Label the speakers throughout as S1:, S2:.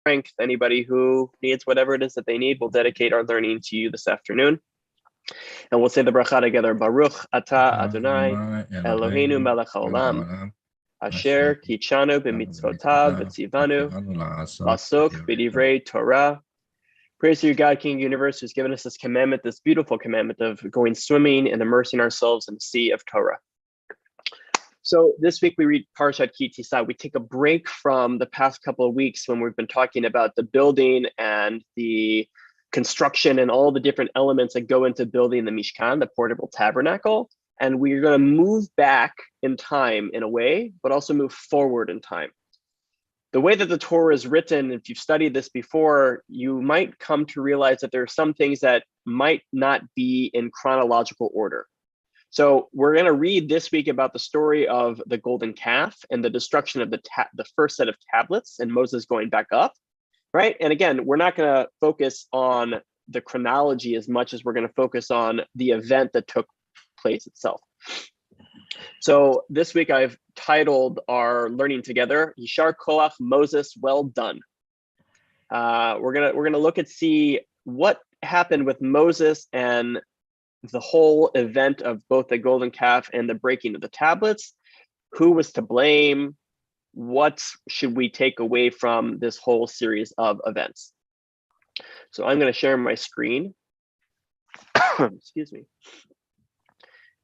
S1: strength. Anybody who needs whatever it is that they need, we'll dedicate our learning to you this afternoon. And we'll say the bracha together. Baruch atah Adonai Eloheinu melech haolam asher kichanu b'mitzvotav v'tzivanu lasok b'divrei Torah. Praise to you, God, King of the universe, who's given us this commandment, this beautiful commandment of going swimming and immersing ourselves in the sea of Torah. So this week we read Parshat Ki Tisa. We take a break from the past couple of weeks when we've been talking about the building and the construction and all the different elements that go into building the Mishkan, the portable tabernacle. And we're going to move back in time in a way, but also move forward in time. The way that the Torah is written, if you've studied this before, you might come to realize that there are some things that might not be in chronological order. So we're going to read this week about the story of the golden calf and the destruction of the first set of tablets and Moses going back up, right? And again, we're not going to focus on the chronology as much as we're going to focus on the event that took place itself. So this week I've titled our learning together, Yishar Koach Moses, well done. We're gonna look at see what happened with Moses and the whole event of both the golden calf and the breaking of the tablets. Who was to blame? What should we take away from this whole series of events? So I'm going to share my screen. Excuse me.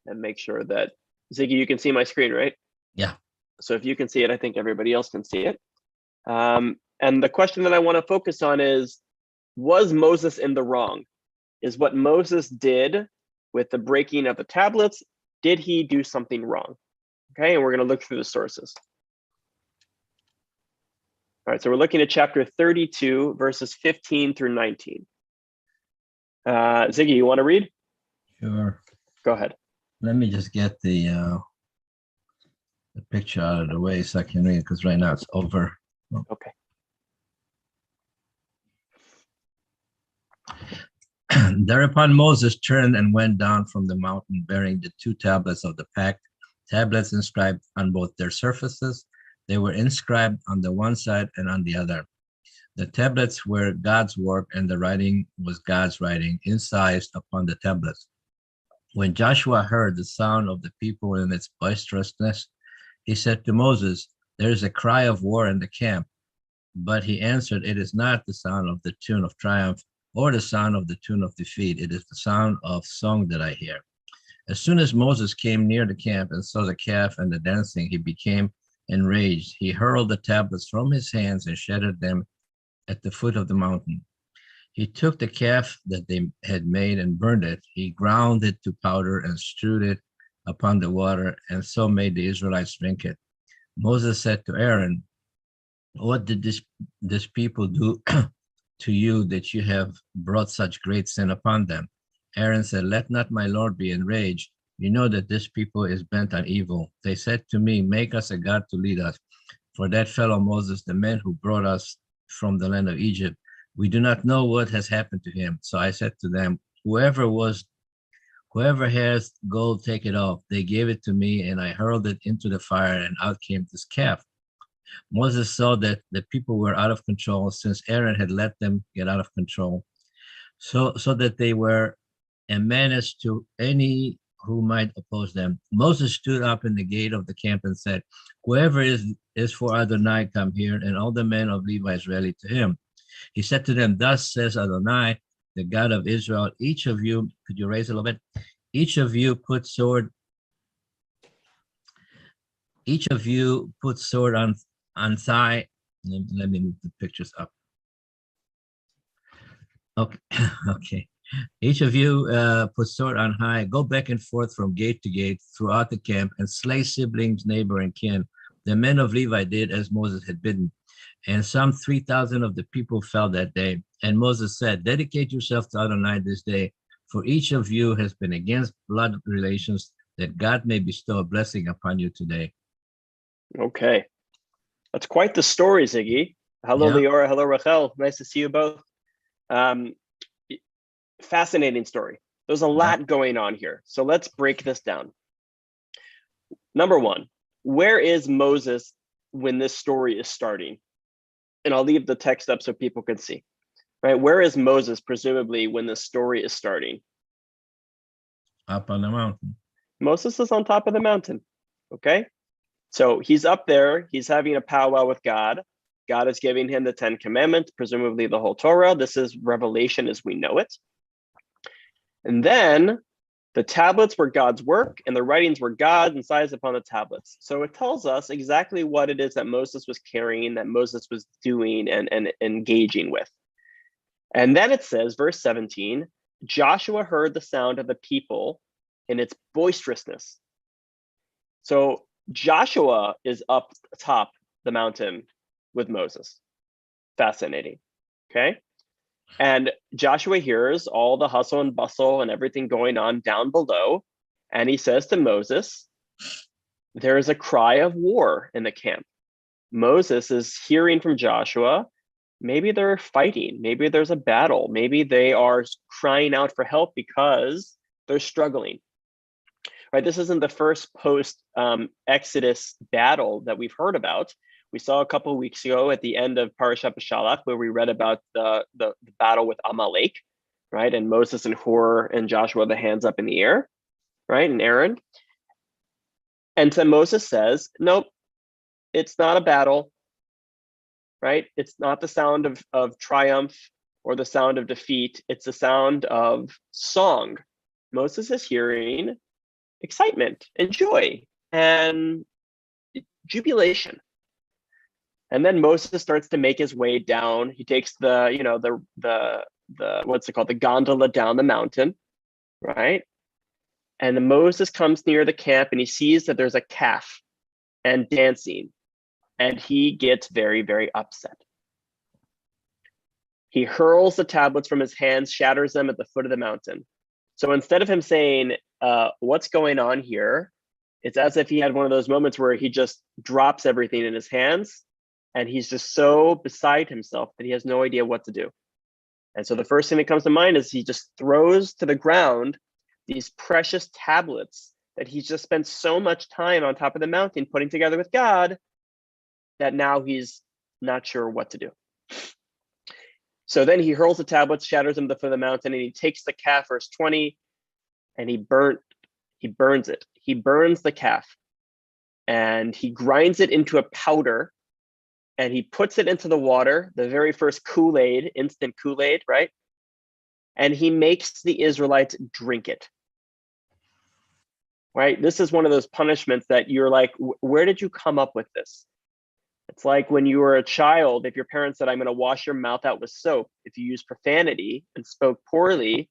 S1: And make sure that Ziggy, you can see my screen, right?
S2: Yeah.
S1: So if you can see it, I think everybody else can see it. And the question that I want to focus on is, was Moses in the wrong? Is what Moses did with the breaking of the tablets, did he do something wrong? Okay, and we're going to look through the sources. All right, so we're looking at chapter 32, verses 15 through 19. Ziggy, you want to read?
S2: Sure.
S1: Go ahead.
S2: Let me just get the picture out of the way so I can read, because right now it's over.
S1: Okay.
S2: Thereupon Moses turned and went down from the mountain bearing the 2 tablets of the pact, tablets inscribed on both their surfaces. They were inscribed on the one side and on the other. The tablets were God's work, and the writing was God's writing, incised upon the tablets. When Joshua heard the sound of the people and its boisterousness, he said to Moses, "There is a cry of war in the camp." But he answered, "It is not the sound of the tune of triumph or the sound of the tune of defeat. It is the sound of song that I hear." As soon as Moses came near the camp and saw the calf and the dancing, he became enraged. He hurled the tablets from his hands and shattered them at the foot of the mountain. He took the calf that they had made and burned it. He ground it to powder and strewed it upon the water, and so made the Israelites drink it. Moses said to Aaron, "What did this people do to you that you have brought such great sin upon them?" Aaron said, "Let not my Lord be enraged. You know that this people is bent on evil. They said to me, 'Make us a God to lead us.' For that fellow Moses, the man who brought us from the land of Egypt, we do not know what has happened to him." So I said to them, Whoever has gold, take it off." They gave it to me, and I hurled it into the fire, and out came this calf. Moses saw that the people were out of control, since Aaron had let them get out of control, so that they were a menace to any who might oppose them. Moses stood up in the gate of the camp and said, "Whoever is for Adonai, come here," and all the men of Levi rallied to him. He said to them, "Thus says Adonai, the God of Israel, each of you," could you raise a little bit? Each of you put sword on thigh. Let me move the pictures up. Okay, okay. Each of you put sword on high, go back and forth from gate to gate throughout the camp, and slay siblings, neighbor, and kin. The men of Levi did as Moses had bidden, and some 3,000 of the people fell that day. And Moses said, "Dedicate yourself to Adonai this day, for each of you has been against blood relations, that God may bestow a blessing upon you today."
S1: Okay. That's quite the story, Ziggy. Hello,
S2: Yeah.
S1: Leora. Hello, Rachel. Nice to see you both. Fascinating story. There's a lot going on here. So let's break this down. Number one, where is Moses when this story is starting? And I'll leave the text up so people can see, right? Where is Moses, presumably, when the story is starting?
S2: Up on the mountain.
S1: Moses is on top of the mountain, okay? So he's up there, he's having a powwow with God. God is giving him the 10 Commandments, presumably the whole Torah. This is Revelation as we know it. And then the tablets were God's work, and the writings were God's incised upon the tablets. So it tells us exactly what it is that Moses was carrying, that Moses was doing and engaging with. And then it says, verse 17, Joshua heard the sound of the people in its boisterousness. So Joshua is up atop the mountain with Moses. Fascinating, okay? And Joshua hears all the hustle and bustle and everything going on down below. And he says to Moses, there is a cry of war in the camp. Moses is hearing from Joshua, maybe they're fighting, maybe there's a battle, maybe they are crying out for help because they're struggling. Right? This isn't the first post-Exodus battle that we've heard about. We saw a couple of weeks ago at the end of Parashat Beshalach, where we read about the battle with Amalek, right? And Moses and Hur and Joshua, the hands up in the air, right? And Aaron. And so Moses says, nope, it's not a battle, right? It's not the sound of triumph or the sound of defeat. It's the sound of song. Moses is hearing excitement and joy and jubilation. And then Moses starts to make his way down. He takes the what's it called, the gondola down the mountain, right? And then Moses comes near the camp and he sees that there's a calf and dancing, and he gets very, very upset. He hurls the tablets from his hands, shatters them at the foot of the mountain. So instead of him saying, what's going on here? It's as if he had one of those moments where he just drops everything in his hands and he's just so beside himself that he has no idea what to do. And so the first thing that comes to mind is he just throws to the ground these precious tablets that he's just spent so much time on top of the mountain putting together with God that now he's not sure what to do. So then he hurls the tablets, shatters them at the foot of the mountain, and he takes the calf, verse 20, and he burns it. He burns the calf and he grinds it into a powder and he puts it into the water, the very first Kool-Aid, instant Kool-Aid, right? And he makes the Israelites drink it, right? This is one of those punishments that you're like, where did you come up with this? It's like when you were a child, if your parents said, I'm going to wash your mouth out with soap, if you used profanity and spoke poorly,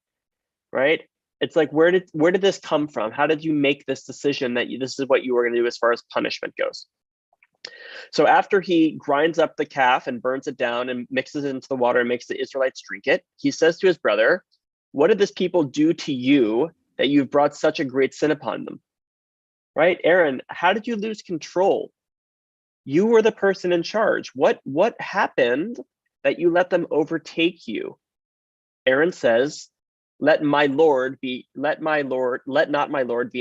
S1: right? It's like, where did this come from? How did you make this decision that this is what you were going to do as far as punishment goes? So after he grinds up the calf and burns it down and mixes it into the water and makes the Israelites drink it, he says to his brother, what did this people do to you that you've brought such a great sin upon them? Right? Aaron, how did you lose control? You were the person in charge. What happened that you let them overtake you? Aaron says, let not my Lord be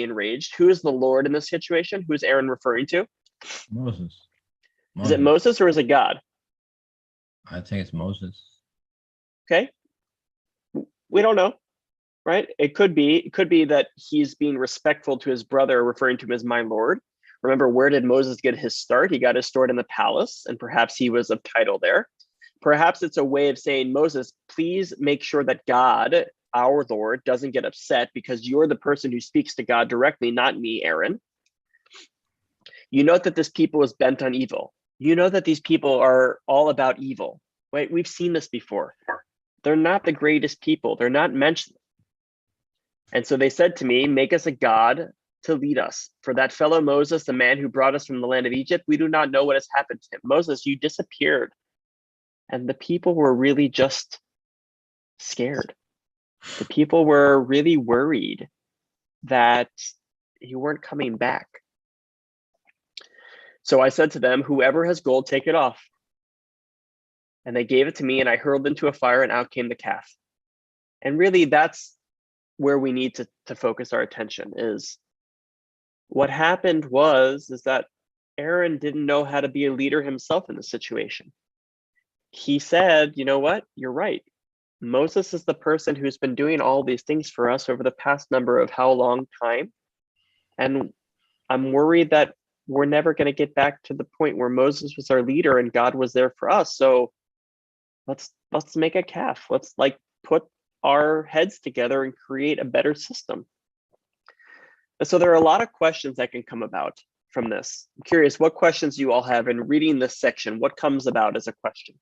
S1: enraged. Who is the Lord in this situation? Who is Aaron referring to?
S2: Moses.
S1: Is it Moses or is it God?
S2: I think it's Moses.
S1: Okay. We don't know, right? It could be that he's being respectful to his brother, referring to him as my Lord. Remember, where did Moses get his start? He got his start in the palace, and perhaps he was of title there. Perhaps it's a way of saying, Moses, please make sure that God, our Lord, doesn't get upset because you're the person who speaks to God directly, not me, Aaron. You know that this people is bent on evil. You know that these people are all about evil, right? We've seen this before. They're not the greatest people. They're not mentioned. And so they said to me, make us a God to lead us. For that fellow Moses, the man who brought us from the land of Egypt, we do not know what has happened to him. Moses, you disappeared. And the people were really just scared. The people were really worried that you weren't coming back. So I said to them, whoever has gold, take it off. And they gave it to me, and I hurled into a fire, and out came the calf. And really, that's where we need to focus our attention, is what happened is that Aaron didn't know how to be a leader himself in the situation. he said, you know what? You're right. Moses is the person who's been doing all these things for us over the past number of how long time. And I'm worried that we're never going to get back to the point where Moses was our leader and God was there for us. So let's make a calf. Let's like put our heads together and create a better system. And so there are a lot of questions that can come about from this. I'm curious what questions you all have in reading this section. What comes about as a question?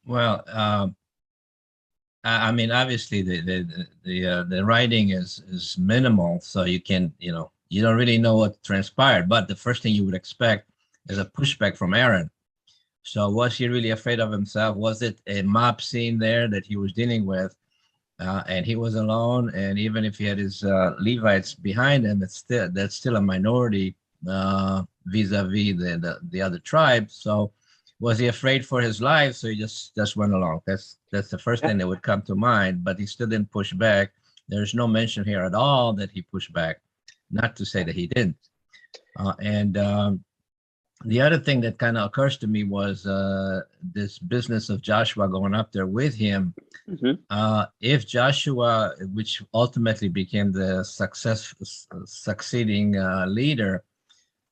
S2: Well, I mean, obviously the writing is minimal, so you can, you don't really know what transpired. But the first thing you would expect is a pushback from Aaron. So was he really afraid of himself? Was it a mob scene there that he was dealing with, and he was alone? And even if he had his Levites behind him, that's still a minority vis-a-vis the other tribes. So was he afraid for his life? So he just went along. That's the first thing that would come to mind. But he still didn't push back. There's no mention here at all that he pushed back. Not to say that he didn't. The other thing that kind of occurs to me was this business of Joshua going up there with him.
S1: Mm-hmm.
S2: If Joshua, which ultimately became the succeeding leader,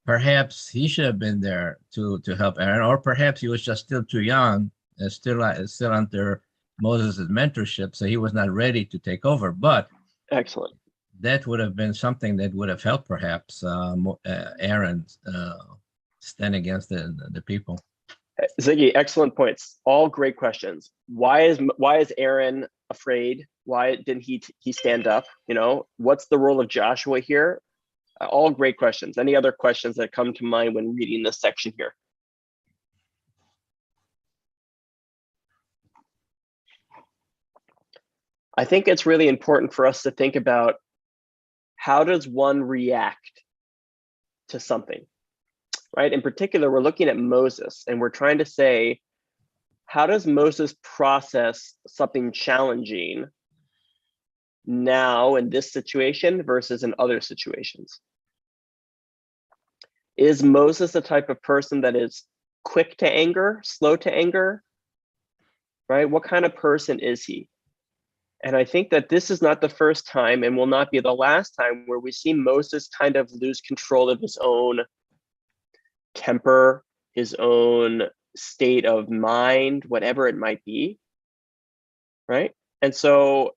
S2: perhaps he should have been there to help Aaron, or perhaps he was just still too young, still under Moses' mentorship, so he was not ready to take over. But
S1: excellent.
S2: That would have been something that would have helped perhaps Aaron stand against the people.
S1: Ziggy, excellent points. All great questions. Why is Aaron afraid? Why didn't he stand up? What's the role of Joshua here? All great questions. Any other questions that come to mind when reading this section here? I think it's really important for us to think about how does one react to something, right? In particular, we're looking at Moses and we're trying to say, how does Moses process something challenging now in this situation versus in other situations? Is Moses the type of person that is quick to anger, slow to anger, right? What kind of person is he? And I think that this is not the first time and will not be the last time where we see Moses kind of lose control of his own temper, his own state of mind, whatever it might be, right? And so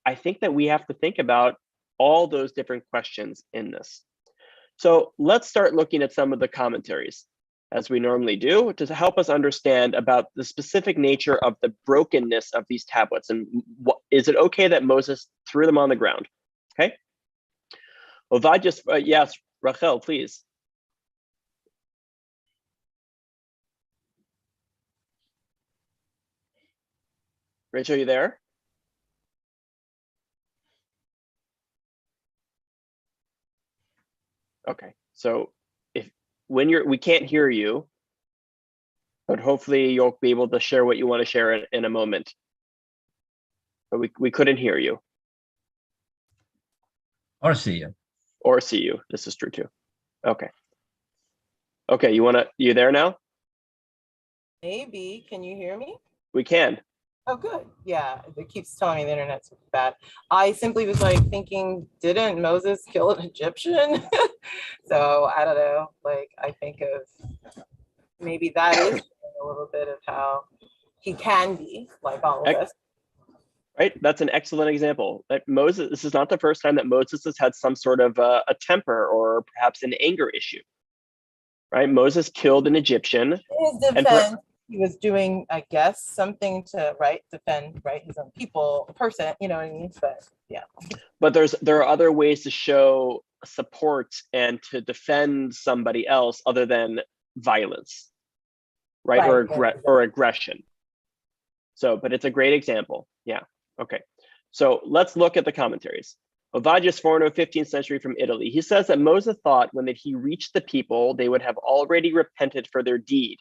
S1: I think that we have to think about all those different questions in this. So let's start looking at some of the commentaries, as we normally do, to help us understand about the specific nature of the brokenness of these tablets. And is it okay that Moses threw them on the ground? Okay. Well, yes, Rachel, please. Rachel, are you there? Okay, so we can't hear you, but hopefully you'll be able to share what you want to share in a moment. But we couldn't hear you.
S2: Or see you.
S1: Or see you. This is true too. Okay. Okay, you there now?
S3: Maybe. Can you hear me?
S1: We can.
S3: Oh, good. Yeah, it keeps telling me the internet's bad. I simply was like thinking, didn't Moses kill an Egyptian? So I don't know. Like, I think of maybe that is a little bit of how he can be like all of us.
S1: Right, that's an excellent example. That Moses, this is not the first time that Moses has had some sort of a temper or perhaps an anger issue. Right, Moses killed an Egyptian.
S3: His defense, he was doing, I guess, something to defend his own people, person. You know what I mean? But yeah.
S1: But there are other ways to show support and to defend somebody else other than violence, right? Or aggression. So, but it's a great example. Yeah. Okay. So let's look at the commentaries. Ovadia Sforno, 15th century from Italy. He says that Moses thought when that he reached the people, they would have already repented for their deed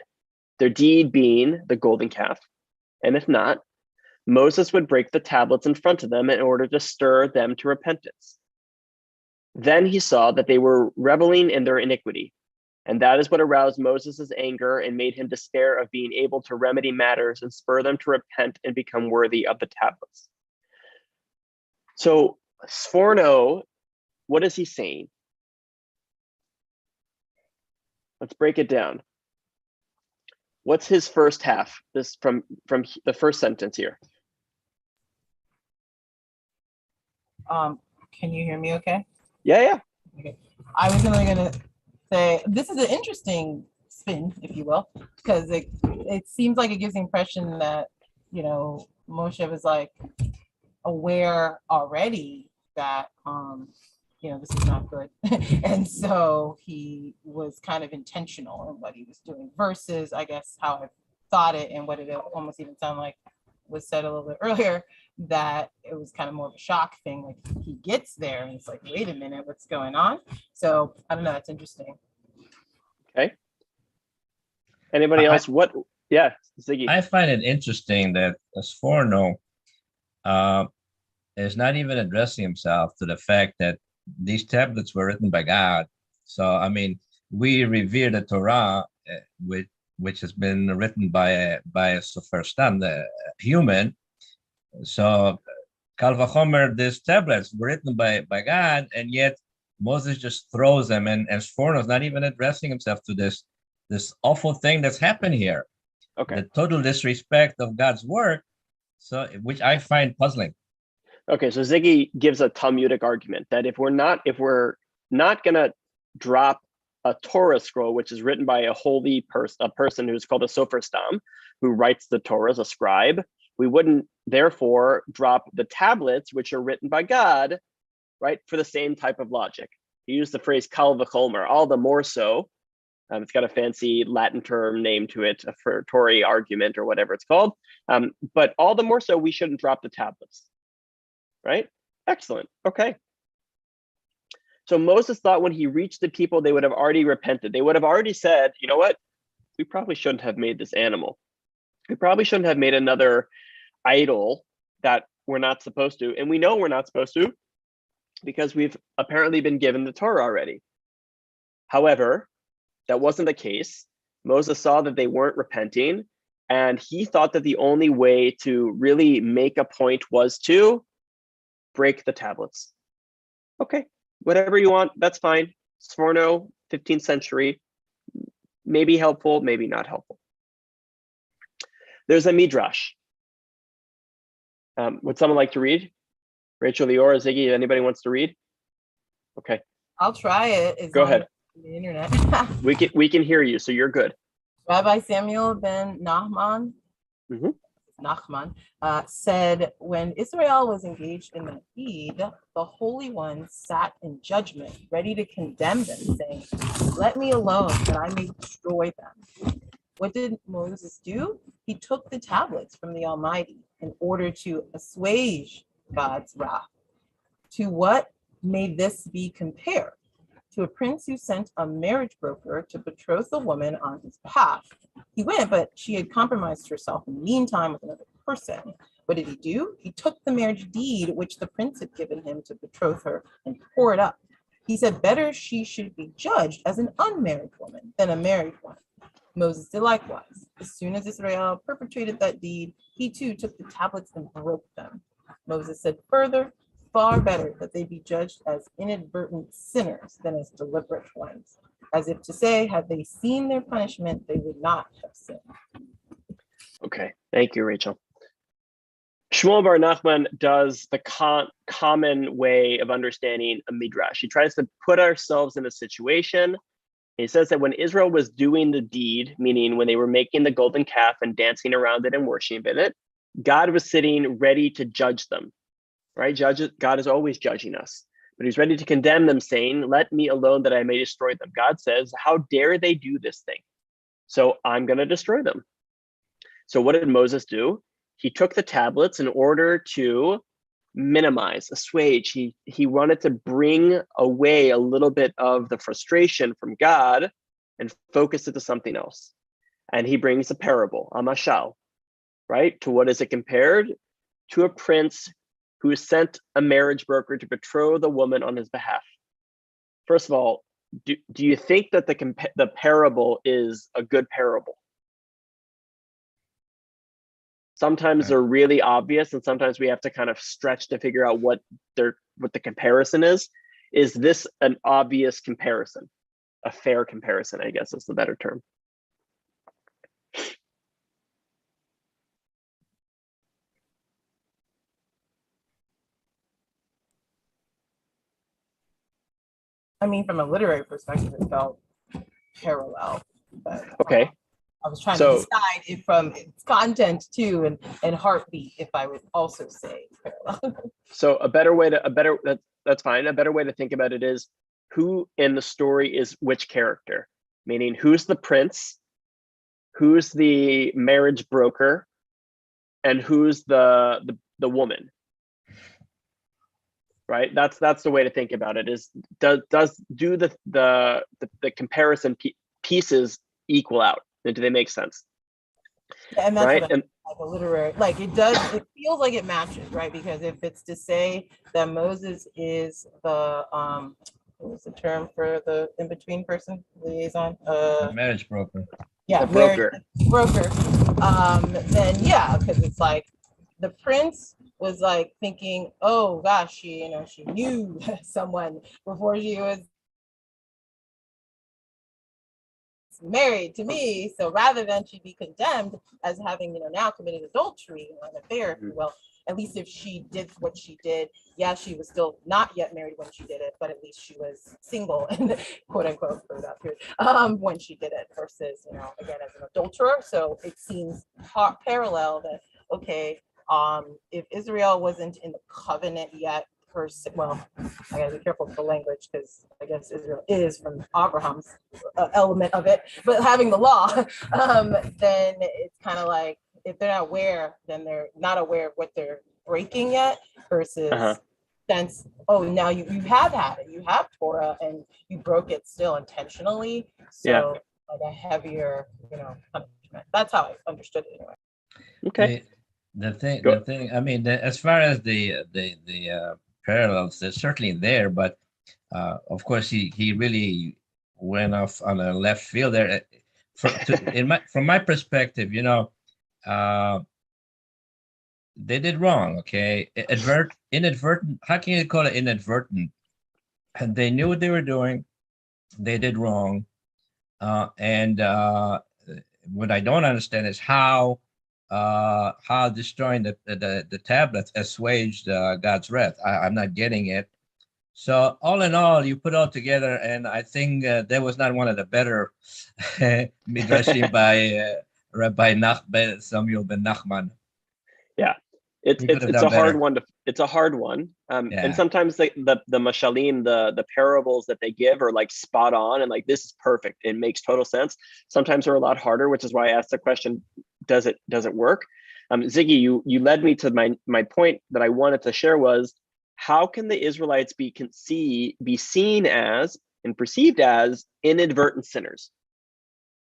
S1: being the golden calf. And if not, Moses would break the tablets in front of them in order to stir them to repentance. Then he saw that they were reveling in their iniquity, and that is what aroused Moses' anger and made him despair of being able to remedy matters and spur them to repent and become worthy of the tablets. So Sforno, what is he saying? Let's break it down. What's his first half? This from the first sentence here.
S3: Can you hear me okay?
S1: Yeah.
S3: Okay. I was only gonna say this is an interesting spin, if you will, because it seems like it gives the impression that, you know, Moshe was like aware already that you know, this is not good. And so he was kind of intentional in what he was doing versus, I guess, how I thought it and what it almost even sounded like was said a little bit earlier, that it was kind of more of a shock thing. Like he gets there and it's like, wait a minute, what's going on? So I don't know, that's interesting.
S1: Okay. Anybody else? Yeah, Ziggy.
S2: I find it interesting that Sforno is not even addressing himself to the fact that these tablets were written by God. So, I mean, we revere the Torah, which has been written by a Sofer Stam, the human. So, Kal Vachomer, these tablets were written by God, and yet Moses just throws them, and Sforno is not even addressing himself to this awful thing that's happened here.
S1: Okay.
S2: The total disrespect of God's work, so which I find puzzling.
S1: Okay, so Ziggy gives a Talmudic argument that if we're not gonna drop a Torah scroll, which is written by a holy person, a person who's called a Sofer Stam, who writes the Torah as a scribe, we wouldn't therefore drop the tablets, which are written by God, right, for the same type of logic. He used the phrase kal v'chomer, all the more so. It's got a fancy Latin term name to it, a fertory argument or whatever it's called. But all the more so, we shouldn't drop the tablets. Right? Excellent. Okay. So Moses thought when he reached the people, they would have already repented. They would have already said, you know what? We probably shouldn't have made this animal. We probably shouldn't have made another idol that we're not supposed to. And we know we're not supposed to because we've apparently been given the Torah already. However, that wasn't the case. Moses saw that they weren't repenting, and he thought that the only way to really make a point was to break the tablets. Okay, whatever you want, that's fine. Sforno, 15th century, maybe helpful, maybe not helpful. There's a midrash. Would someone like to read? Rachel, Lior, Ziggy, anybody wants to read? Okay.
S3: I'll try it.
S1: Go ahead.
S3: The internet.
S1: we can hear you, so you're good.
S3: Rabbi Samuel ben Nachman, said, when Israel was engaged in the deed, the Holy One sat in judgment, ready to condemn them, saying, let me alone that I may destroy them. What did Moses do? He took the tablets from the Almighty in order to assuage God's wrath. To what may this be compared? To a prince who sent a marriage broker to betroth a woman on his behalf. He went, but she had compromised herself in the meantime with another person. What did he do? He took the marriage deed which the prince had given him to betroth her and tore it up. He said, better she should be judged as an unmarried woman than a married one. Moses did likewise. As soon as Israel perpetrated that deed, he too took the tablets and broke them. Moses said further, far better that they be judged as inadvertent sinners than as deliberate ones. As if to say, had they seen their punishment, they would not have sinned.
S1: Okay, thank you, Rachel. Shmuel bar Nachman does the common way of understanding a midrash. He tries to put ourselves in a situation. He says that when Israel was doing the deed, meaning when they were making the golden calf and dancing around it and worshiping it, God was sitting ready to judge them, right? God is always judging us, but he's ready to condemn them, saying, let me alone that I may destroy them. God says, how dare they do this thing? So I'm going to destroy them. So what did Moses do? He took the tablets in order to minimize, assuage. He wanted to bring away a little bit of the frustration from God and focus it to something else. And he brings a parable, a mashal, right? To what is it compared? To a prince who sent a marriage broker to betroth a woman on his behalf. first of all, do you think that the parable is a good parable? Sometimes they're really obvious, and sometimes we have to kind of stretch to figure out what the comparison is. Is this an obvious comparison? A fair comparison, I guess, is the better term.
S3: I mean, from a literary perspective, it felt parallel. But,
S1: okay.
S3: I was trying to decide if from its content too and heartbeat, if I would also say parallel.
S1: So that's fine. A better way to think about it is who in the story is which character, meaning who's the prince, who's the marriage broker, and who's the woman. Right? That's the way to think about it. Is do the comparison pieces equal out? And do they make sense?
S3: And that's right? What like a literary, like it feels like it matches, right? Because if it's to say that Moses is the what was the term for the in-between person, liaison?
S2: Marriage broker.
S3: Yeah, broker. Then yeah, because it's like the prince was like thinking, oh gosh, she knew someone before she was married to me, so rather than she be condemned as having now committed adultery or an affair, well, at least if she did what she did, yeah, she was still not yet married when she did it, but at least she was single and quote unquote for that period when she did it, versus again as an adulterer. So it seems parallel that okay, if Israel wasn't in the covenant yet, well, I gotta be careful with the language because I guess Israel is from Abraham's element of it, but having the law, then it's kind of like if they're not aware, then they're not aware of what they're breaking yet, versus since now you have had it, you have Torah, and you broke it still intentionally, so like a heavier punishment. That's how I understood it anyway.
S1: Okay.
S2: The thing. I mean, as far as the parallels, they're certainly there, but of course he really went off on a left field there. From my perspective, they did wrong. Okay, inadvertent. How can you call it inadvertent? And they knew what they were doing. They did wrong, and what I don't understand is how destroying the tablets assuaged God's wrath. I'm not getting it. So all in all, you put all together, and I think there was not one of the better midrashim by Rabbi Samuel ben Nachman.
S1: Yeah, it's a hard one. It's a hard one. And sometimes the mashalim, the parables that they give are like spot on and like this is perfect. It makes total sense. Sometimes they're a lot harder, which is why I asked the question: does it work? Ziggy, you led me to my point that I wanted to share was, how can the Israelites be seen as and perceived as inadvertent sinners,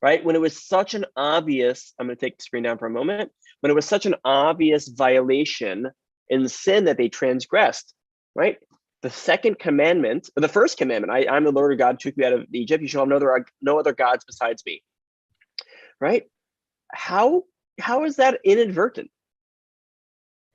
S1: right? When it was such an obvious, I'm going to take the screen down for a moment, when it was such an obvious violation and sin that they transgressed, right? The second commandment, or the first commandment, I'm the Lord your God, took you out of Egypt, you shall have no other gods besides me, right? How is that inadvertent?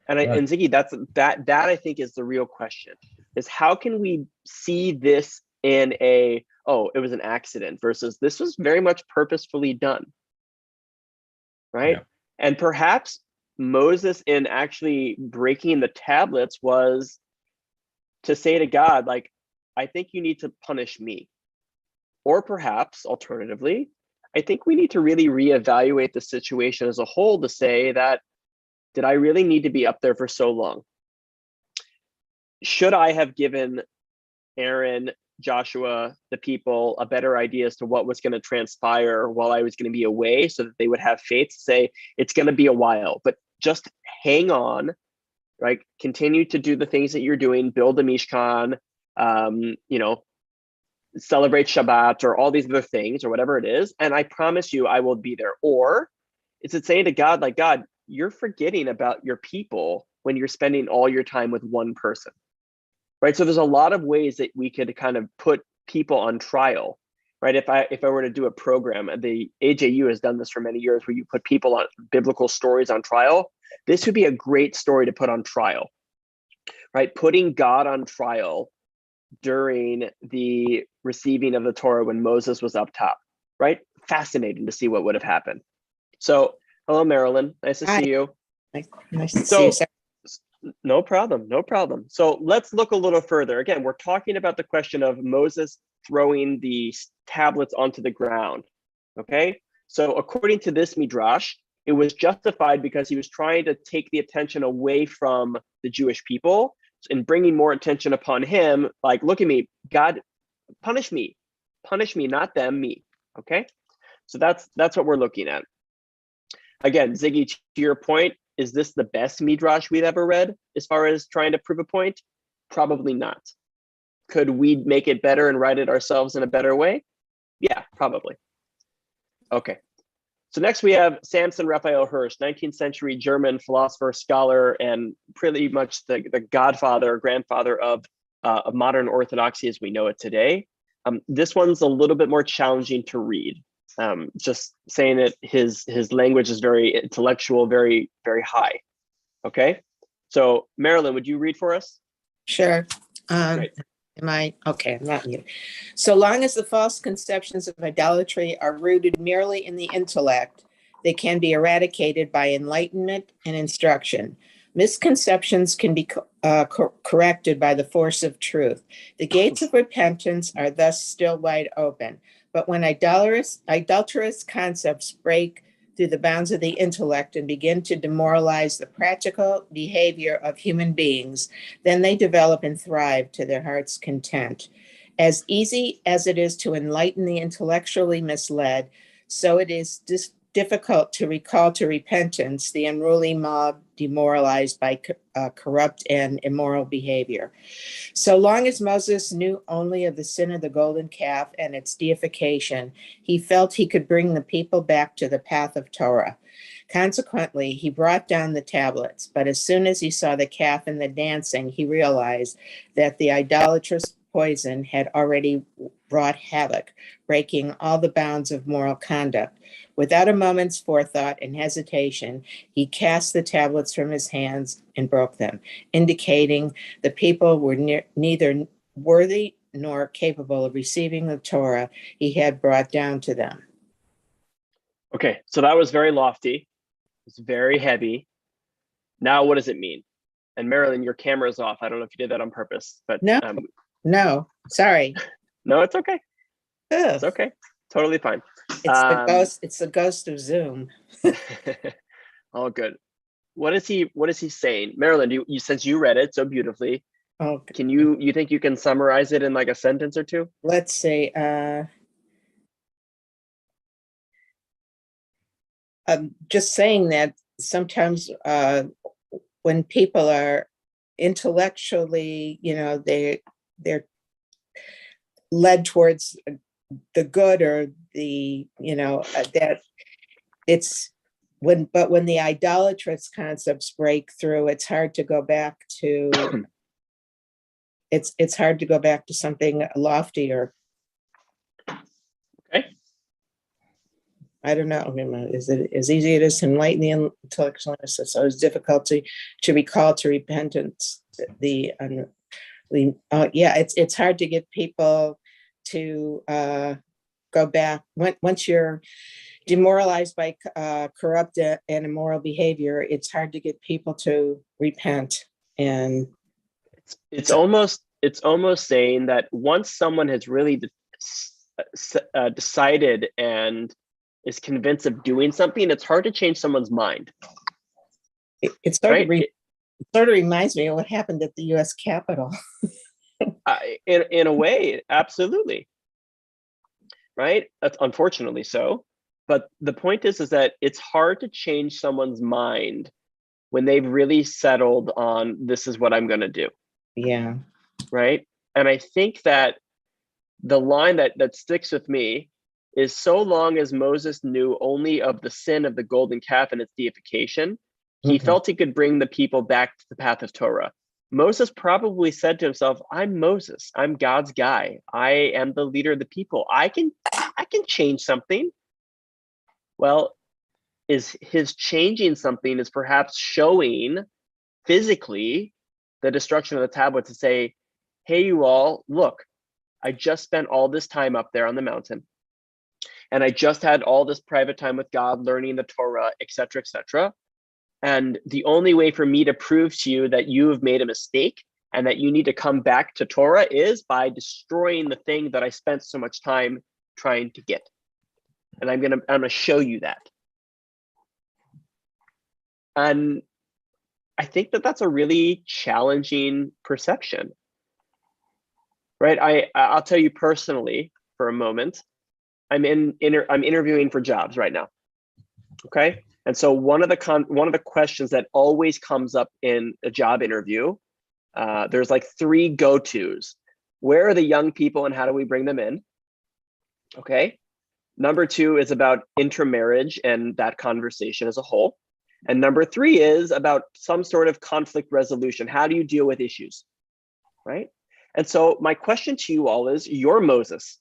S1: And and Ziggy, that I think is the real question, is how can we see this in it was an accident versus this was very much purposefully done, right? Yeah. And perhaps Moses, in actually breaking the tablets, was to say to God, like, I think you need to punish me. Or perhaps alternatively, I think we need to really reevaluate the situation as a whole to say that, did I really need to be up there for so long? Should I have given Aaron, Joshua, the people a better idea as to what was going to transpire while I was going to be away, so that they would have faith to say, it's going to be a while, but just hang on, right? Continue to do the things that you're doing, build a Mishkan, celebrate Shabbat or all these other things or whatever it is. And I promise you, I will be there. Or is it saying to God, like, God, you're forgetting about your people when you're spending all your time with one person, right? So there's a lot of ways that we could kind of put people on trial, right? If I were to do a program, the AJU has done this for many years, where you put people on biblical stories on trial. This would be a great story to put on trial, right? Putting God on trial during the receiving of the Torah when Moses was up top, right? Fascinating to see what would have happened. So, hello, Marilyn. Nice to see you.
S4: Nice to see you, sir.
S1: No problem. No problem. So let's look a little further. Again, we're talking about the question of Moses throwing the tablets onto the ground. Okay. So according to this midrash, it was justified because he was trying to take the attention away from the Jewish people and bringing more attention upon him. Like, look at me, God, punish me, not them, me. Okay. So that's what we're looking at. Again, Ziggy, to your point, is this the best midrash we've ever read as far as trying to prove a point? Probably not. Could we make it better and write it ourselves in a better way? Yeah, probably. Okay. So next we have Samson Raphael Hirsch, 19th century German philosopher, scholar, and pretty much the godfather or grandfather of modern orthodoxy as we know it today. This one's a little bit more challenging to read. Just saying that his language is very intellectual, very, very high. Okay. So Marilyn, would you read for us?
S4: Sure.
S1: Great.
S4: Am I okay? I'm not you. So long as the false conceptions of idolatry are rooted merely in the intellect, they can be eradicated by enlightenment and instruction. Misconceptions can be corrected by the force of truth. The gates of repentance are thus still wide open. But when idolatrous concepts break through the bounds of the intellect and begin to demoralize the practical behavior of human beings, then they develop and thrive to their heart's content. As easy as it is to enlighten the intellectually misled, so it is difficult to recall to repentance the unruly mob demoralized by corrupt and immoral behavior. So long as Moses knew only of the sin of the golden calf and its deification, he felt he could bring the people back to the path of Torah. Consequently, he brought down the tablets, but as soon as he saw the calf and the dancing, he realized that the idolatrous poison had already wrought havoc, breaking all the bounds of moral conduct. Without a moment's forethought and hesitation, he cast the tablets from his hands and broke them, indicating the people were neither worthy nor capable of receiving the Torah he had brought down to them.
S1: Okay, so that was very lofty. It's very heavy. Now, what does it mean? And Marilyn, your camera is off. I don't know if you did that on purpose, but
S4: no, sorry.
S1: No, it's okay.
S4: Ugh.
S1: It's okay. Totally fine.
S4: It's the ghost of Zoom.
S1: All good. What is he saying? Marilyn, you since you read it so beautifully, can you think you can summarize it in like a sentence or two?
S4: Let's see. I'm just saying that sometimes when people are intellectually, they're led towards the good or the, that it's when the idolatrous concepts break through, it's hard to go back to, it's hard to go back to something loftier.
S1: Okay.
S4: I don't know. Is it as easy as it is to enlighten the intellectual innocence? So it's difficult to recall to repentance. It's hard to get people to go back once you're demoralized by corrupt and immoral behavior. It's hard to get people to repent, and
S1: it's almost saying that once someone has really decided and is convinced of doing something, it's hard to change someone's mind.
S4: It sort of reminds me of what happened at the U.S. Capitol.
S1: In a way, absolutely. Right? That's unfortunately so. But the point is that it's hard to change someone's mind when they've really settled on this is what I'm going to do.
S4: Yeah.
S1: Right? And I think that the line that sticks with me is so long as Moses knew only of the sin of the golden calf and its deification, he felt he could bring the people back to the path of Torah. Moses probably said to himself, I'm Moses. I'm God's guy. I am the leader of the people. I can change something. Well, is his changing something is perhaps showing physically the destruction of the tablet to say, hey, you all, look, I just spent all this time up there on the mountain. And I just had all this private time with God, learning the Torah, etc., etc. And the only way for me to prove to you that you have made a mistake and that you need to come back to Torah is by destroying the thing that I spent so much time trying to get. And I'm gonna show you that. And I think that that's a really challenging perception, right? I'll tell you personally for a moment. I'm interviewing for jobs right now. Okay. And so one of the questions that always comes up in a job interview, there's like 3 go-tos. Where are the young people and how do we bring them in? Okay. Number 2 is about intermarriage and that conversation as a whole. And number 3 is about some sort of conflict resolution. How do you deal with issues? Right. And so my question to you all is, you're Moses.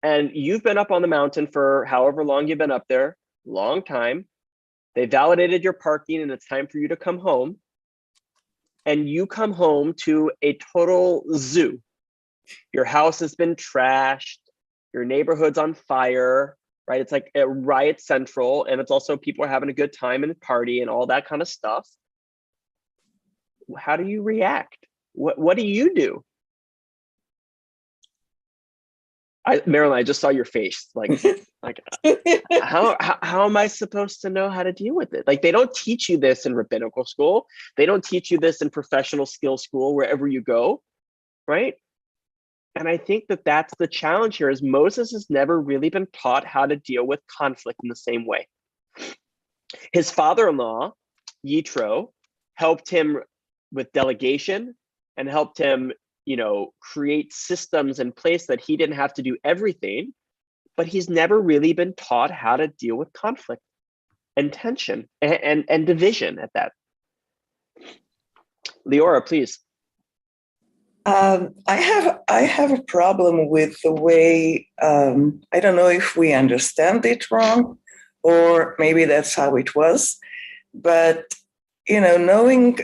S1: And you've been up on the mountain for however long you've been up there, long time. They validated your parking and it's time for you to come home. And you come home to a total zoo. Your house has been trashed. Your neighborhood's on fire, right? It's like a riot central. And it's also people are having a good time and party and all that kind of stuff. How do you react? What do you do? Marilyn, I just saw your face. Like how am I supposed to know how to deal with it? Like, they don't teach you this in rabbinical school. They don't teach you this in professional skill school, wherever you go, right? And I think that that's the challenge here, is Moses has never really been taught how to deal with conflict in the same way. His father-in-law, Yitro, helped him with delegation and helped him, create systems in place that he didn't have to do everything, but he's never really been taught how to deal with conflict and tension and division at that. Leora, please.
S5: I have a problem with the way, I don't know if we understand it wrong, or maybe that's how it was, but, knowing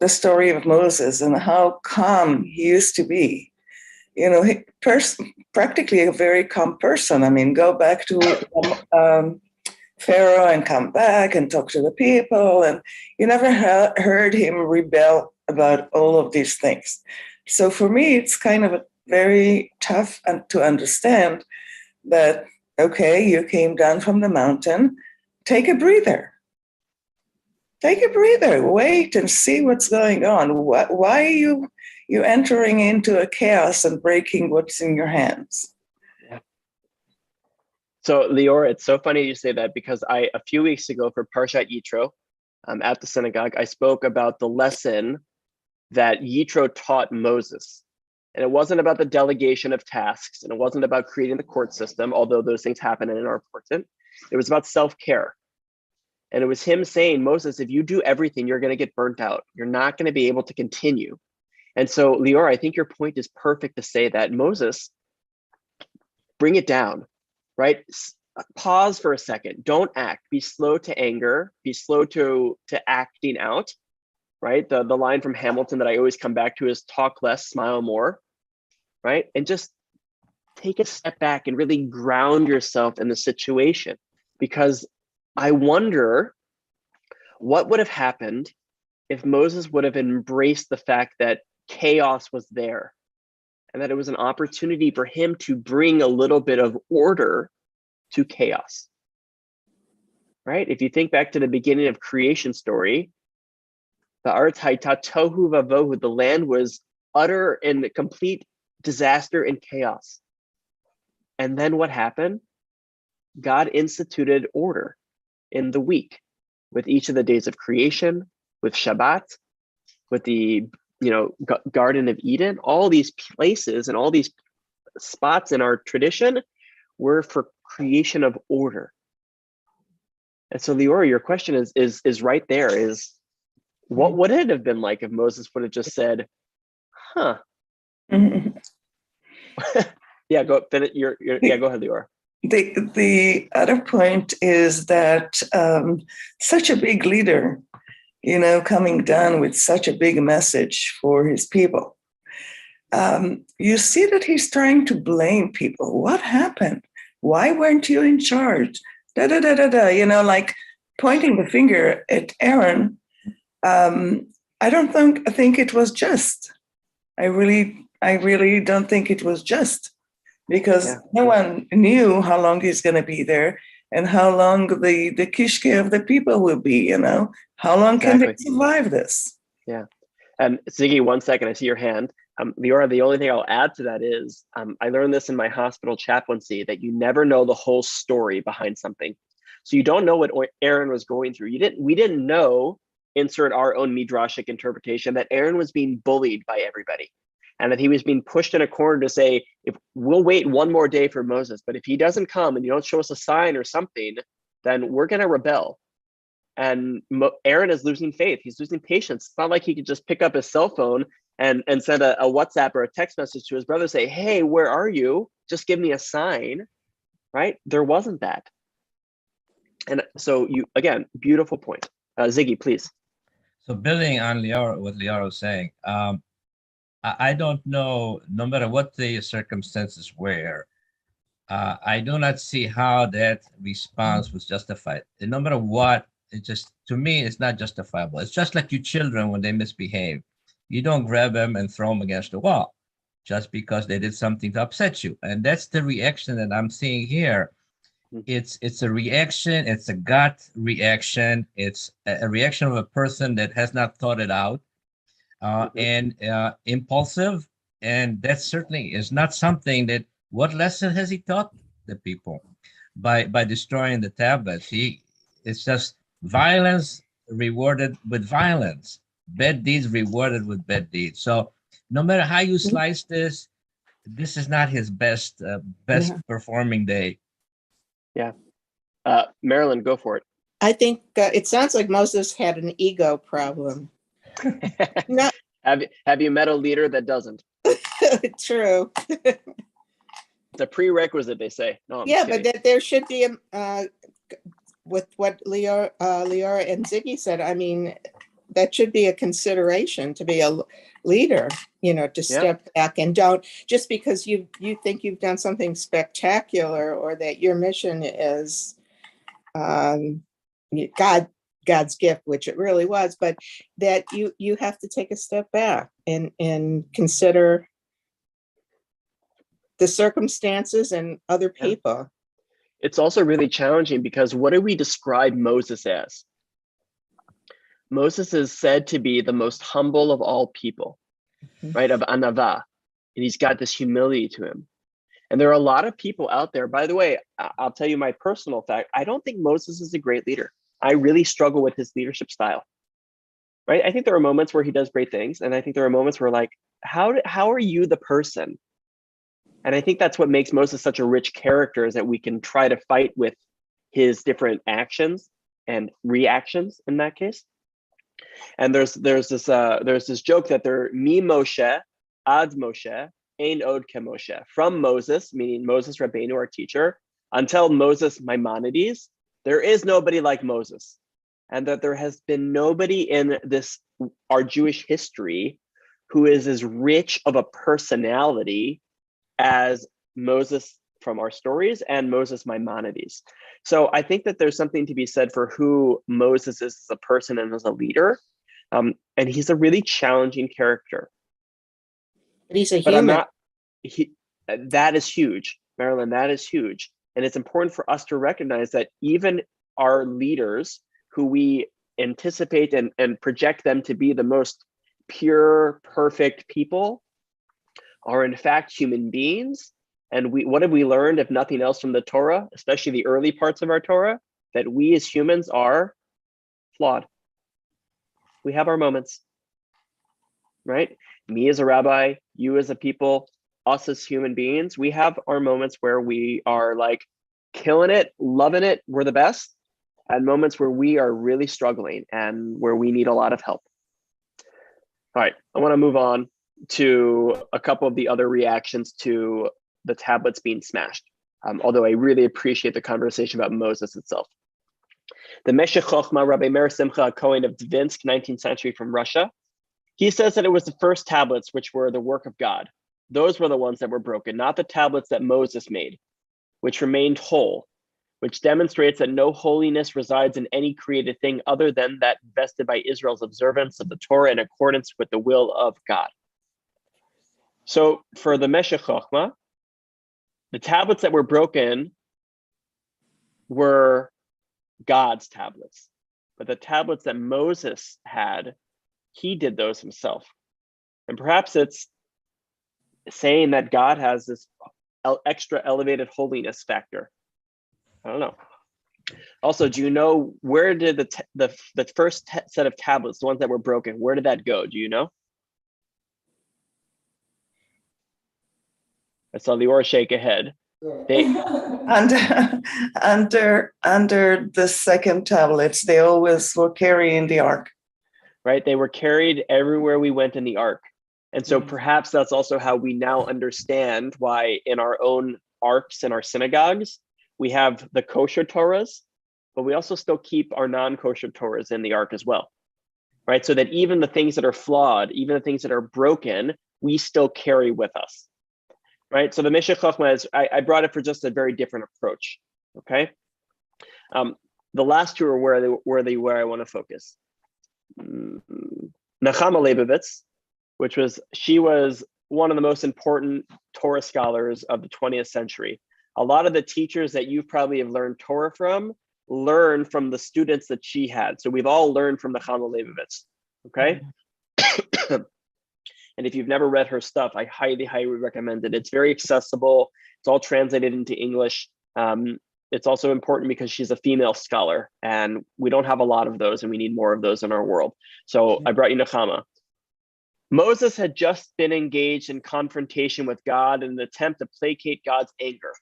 S5: the story of Moses and how calm he used to be, practically a very calm person. I mean, go back to Pharaoh and come back and talk to the people, and you never heard him rebel about all of these things. So for me, it's kind of very tough to understand that, okay, you came down from the mountain, take a breather. Take a breather, wait and see what's going on. Why are you entering into a chaos and breaking what's in your hands?
S1: Yeah. So Leora, it's so funny you say that, because a few weeks ago for Parshat Yitro, at the synagogue, I spoke about the lesson that Yitro taught Moses. And it wasn't about the delegation of tasks, and it wasn't about creating the court system, although those things happen and are important. It was about self-care. And it was him saying, Moses, if you do everything, you're going to get burnt out. You're not going to be able to continue. And so, Leora, I think your point is perfect to say that, Moses, bring it down, right? Pause for a second. Don't act. Be slow to anger. Be slow to acting out, right? The line from Hamilton that I always come back to is talk less, smile more, right? And just take a step back and really ground yourself in the situation, because I wonder what would have happened if Moses would have embraced the fact that chaos was there and that it was an opportunity for him to bring a little bit of order to chaos, right? If you think back to the beginning of creation story, the Aretz Hayta Tohu Vavohu, the land was utter and complete disaster and chaos. And then what happened? God instituted order in the week, with each of the days of creation, with Shabbat, with the Garden of Eden. All these places and all these spots in our tradition were for creation of order. And so, Leora, your question is right there, is What would it have been like if Moses would have just said, huh? Yeah, go ahead, Lior.
S5: The other point is that such a big leader, coming down with such a big message for his people, you see that he's trying to blame people. What happened? Why weren't you in charge? Like pointing the finger at Aaron. I think it was just. I really don't think it was just, because no one knew how long he's going to be there and how long the kishke of the people will be, how long can they survive this?
S1: Yeah. Ziggy, 1 second, I see your hand. Lior, the only thing I'll add to that is, I learned this in my hospital chaplaincy, that you never know the whole story behind something. So you don't know what Aaron was going through. We didn't know, insert our own midrashic interpretation, that Aaron was being bullied by everybody, and that he was being pushed in a corner to say, if we'll wait one more day for Moses, but if he doesn't come and you don't show us a sign or something, then we're going to rebel. And Aaron is losing faith. He's losing patience. It's not like he could just pick up his cell phone and send a WhatsApp or a text message to his brother, say, hey, where are you? Just give me a sign, right? There wasn't that. And so again, beautiful point. Ziggy, please.
S2: So building on what Lior was saying, I don't know, no matter what the circumstances were, I do not see how that response was justified. And no matter what, to me, it's not justifiable. It's just like your children when they misbehave. You don't grab them and throw them against the wall just because they did something to upset you. And that's the reaction that I'm seeing here. It's a reaction. It's a gut reaction. It's a reaction of a person that has not thought it out and impulsive. And that certainly is not something that, what lesson has he taught the people by destroying the tablets? It's just violence rewarded with violence, bad deeds rewarded with bad deeds. So no matter how you slice this is not his best performing day.
S1: Yeah. Marilyn, go for it.
S4: I think it sounds like Moses had an ego problem. Not
S1: have you met a leader that doesn't?
S4: True.
S1: It's a prerequisite, they say. No,
S4: but that there should be with what Lior and Ziggy said. I mean, that should be a consideration to be a leader, to step back and don't, just because you think you've done something spectacular or that your mission is God's gift, which it really was, but that you have to take a step back and consider the circumstances and other people.
S1: It's also really challenging because what do we describe Moses as? Moses is said to be the most humble of all people, right? Of Anava. And he's got this humility to him. And there are a lot of people out there. By the way, I'll tell you my personal fact. I don't think Moses is a great leader. I really struggle with his leadership style, right? I think there are moments where he does great things. And I think there are moments where how are you the person? And I think that's what makes Moses such a rich character, is that we can try to fight with his different actions and reactions in that case. And there's this joke that mi Moshe ad Moshe ein od kemoshe, from Moses, meaning Moses Rabbeinu, our teacher, until Moses Maimonides, there is nobody like Moses, and that there has been nobody in our Jewish history who is as rich of a personality as Moses from our stories and Moses Maimonides. So I think that there's something to be said for who Moses is as a person and as a leader. And he's a really challenging character.
S4: But he's a human.
S1: That is huge, Marilyn, that is huge. And it's important for us to recognize that even our leaders, who we anticipate and project them to be the most pure, perfect people, are in fact human beings. And what have we learned, if nothing else, from the Torah, especially the early parts of our Torah? That we as humans are flawed. We have our moments, right? Me as a rabbi, you as a people, us as human beings, we have our moments where we are like killing it, loving it, we're the best, and moments where we are really struggling and where we need a lot of help. All right, I want to move on to a couple of the other reactions to the tablets being smashed. Although I really appreciate the conversation about Moses itself. The Meshech Chochmah, Rabbi Meir Simcha Cohen of Dvinsk, 19th century from Russia, he says that it was the first tablets which were the work of God. Those were the ones that were broken, not the tablets that Moses made, which remained whole, which demonstrates that no holiness resides in any created thing other than that vested by Israel's observance of the Torah in accordance with the will of God. So for the Meshech Chochmah, the tablets that were broken were God's tablets, but the tablets that Moses had, he did those himself. And perhaps it's saying that God has this extra elevated holiness factor. I don't know. Also, do you know where did the first set of tablets, the ones that were broken, where did that go? Do you know? I saw the Or shake ahead.
S5: Under the second tablets, they always were carrying the ark.
S1: Right, they were carried everywhere we went in the ark. And so perhaps that's also how we now understand why in our own arks in our synagogues, we have the kosher Torahs, but we also still keep our non-kosher Torahs in the ark as well, right? So that even the things that are flawed, even the things that are broken, we still carry with us, right? So the Meshech Chochmah is, I brought it for just a very different approach, okay? The last two are where I want to focus. Nechama Leibovitz, she was one of the most important Torah scholars of the 20th century. A lot of the teachers that you probably have learned Torah from learned from the students that she had. So we've all learned from Nechama Leibovitz, okay? And if you've never read her stuff, I highly, highly recommend it. It's very accessible. It's all translated into English. It's also important because she's a female scholar, and we don't have a lot of those, and we need more of those in our world. So I brought you Nechama. Moses had just been engaged in confrontation with God in an attempt to placate God's anger,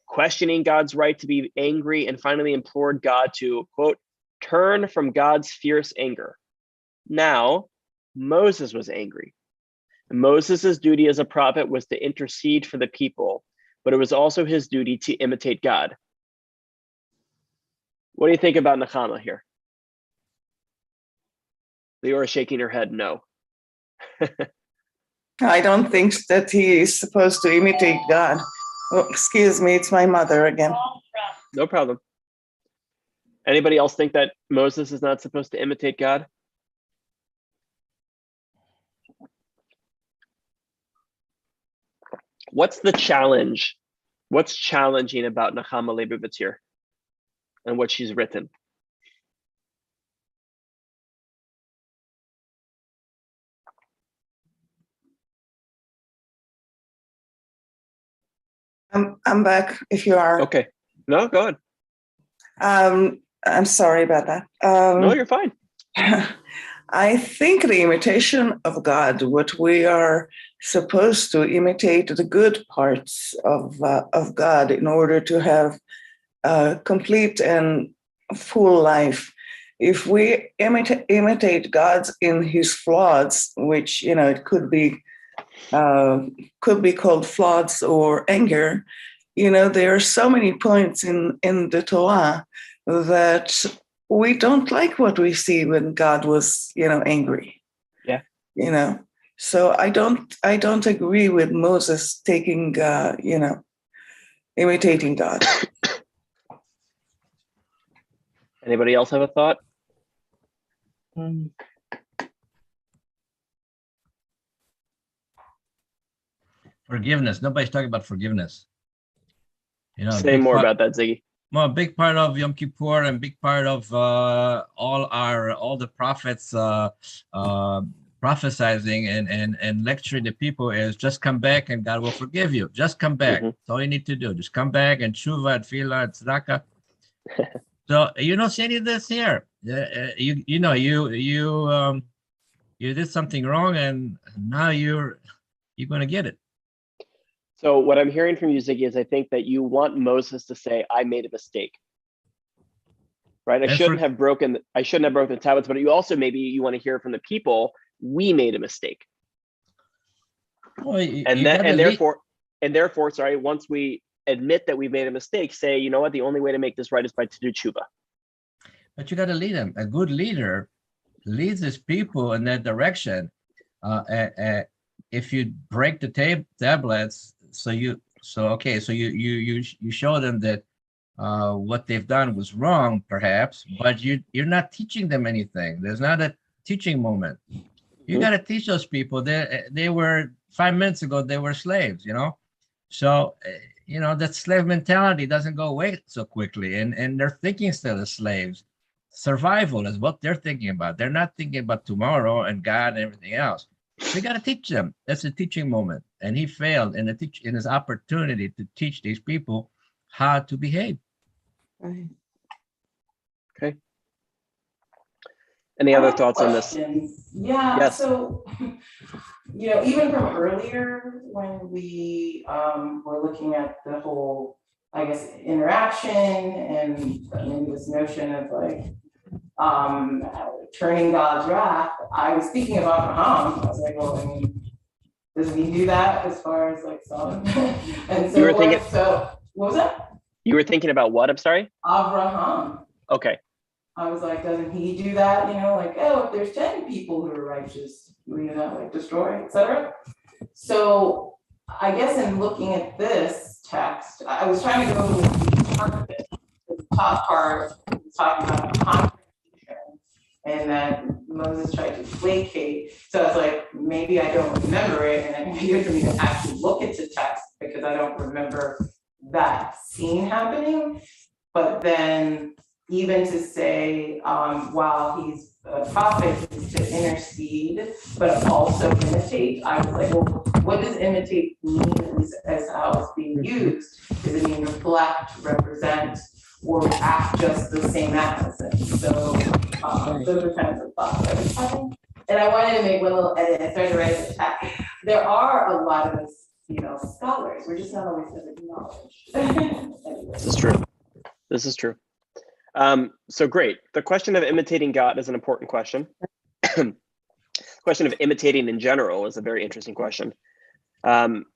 S1: questioning God's right to be angry, and finally implored God to, quote, turn from God's fierce anger. Now, Moses was angry. Moses' duty as a prophet was to intercede for the people, but it was also his duty to imitate God. What do you think about Nechama here? Leora is shaking her head no.
S5: I don't think that he is supposed to imitate God. Oh, excuse me, it's my mother again.
S1: No problem. Anybody else think that Moses is not supposed to imitate God? What's the challenge? What's challenging about Nechama Leibovitz here and what she's written?
S5: I'm back if you are.
S1: Okay. No, go ahead.
S5: I'm sorry about that.
S1: No, you're fine.
S5: I think the imitation of God, what we are supposed to imitate the good parts of God in order to have a complete and full life. If we imitate God in his flaws, which, it could be called flaws or anger, there are so many points in the Torah that we don't like what we see when God was, angry.
S1: Yeah.
S5: So I don't agree with Moses taking, imitating God.
S1: Anybody else have a thought?
S2: Forgiveness. Nobody's talking about forgiveness.
S1: Say more about that, Ziggy.
S2: Well, a big part of Yom Kippur and big part of all the prophets prophesizing and lecturing the people is just come back and God will forgive you. Just come back. That's all you need to do. Just come back and tshuva and tefillah and tzedakah. So you don't see any of this here. You did something wrong and now you're going to get it.
S1: So what I'm hearing from you, Ziggy, is I think that you want Moses to say, I made a mistake. Right? I shouldn't have broken the tablets, but you also maybe you want to hear from the people we made a mistake.
S2: Well,
S1: and therefore, sorry, once we admit that we made a mistake, say, you know what, the only way to make this right is by to do tshuva.
S2: But you got to lead them. A good leader leads his people in that direction. If you break the tablets, so you show them that what they've done was wrong, perhaps, but you're not teaching them anything. There's not a teaching moment. You got to teach those people. They were 5 minutes ago, they were slaves, you know? So, you know, that slave mentality doesn't go away so quickly, and they're thinking still as slaves. Survival is what they're thinking about. They're not thinking about tomorrow and God and everything else. We got to teach them. That's a teaching moment. And he failed in his opportunity to teach these people how to behave.
S4: Right.
S1: Okay. Any other thoughts on this?
S3: Yeah.
S1: Yes.
S3: So, you know, even from earlier when we were looking at the whole, I guess, interaction and maybe this notion of like turning God's wrath, I was thinking about Abraham. I was like, well, I mean, doesn't he do that as far as like Sodom? And so, what was that?
S1: You were thinking about what? I'm sorry?
S3: Abraham.
S1: Okay.
S3: I was like, doesn't he do that? You know, like, oh, if there's 10 people who are righteous, you know, like destroy, etc. So I guess in looking at this text, I was trying to go with the part of it. The top part was talking about the confrontation, and then Moses tried to placate. So I was like, maybe I don't remember it, and I think it's good for me to actually look at the text because I don't remember that scene happening. But then even to say, while he's a prophet, is to intercede, but also imitate. I was like, well, what does imitate mean as how it's being used? Does it mean reflect, represent, or act just the same as? And so those are kind of the thoughts I was having. And I wanted to make one little edit. I started to write the text. There are a lot of, you know, scholars. We're just not always going to acknowledge.
S1: This is true. This is true. So great. The question of imitating God is an important question. The question of imitating in general is a very interesting question. And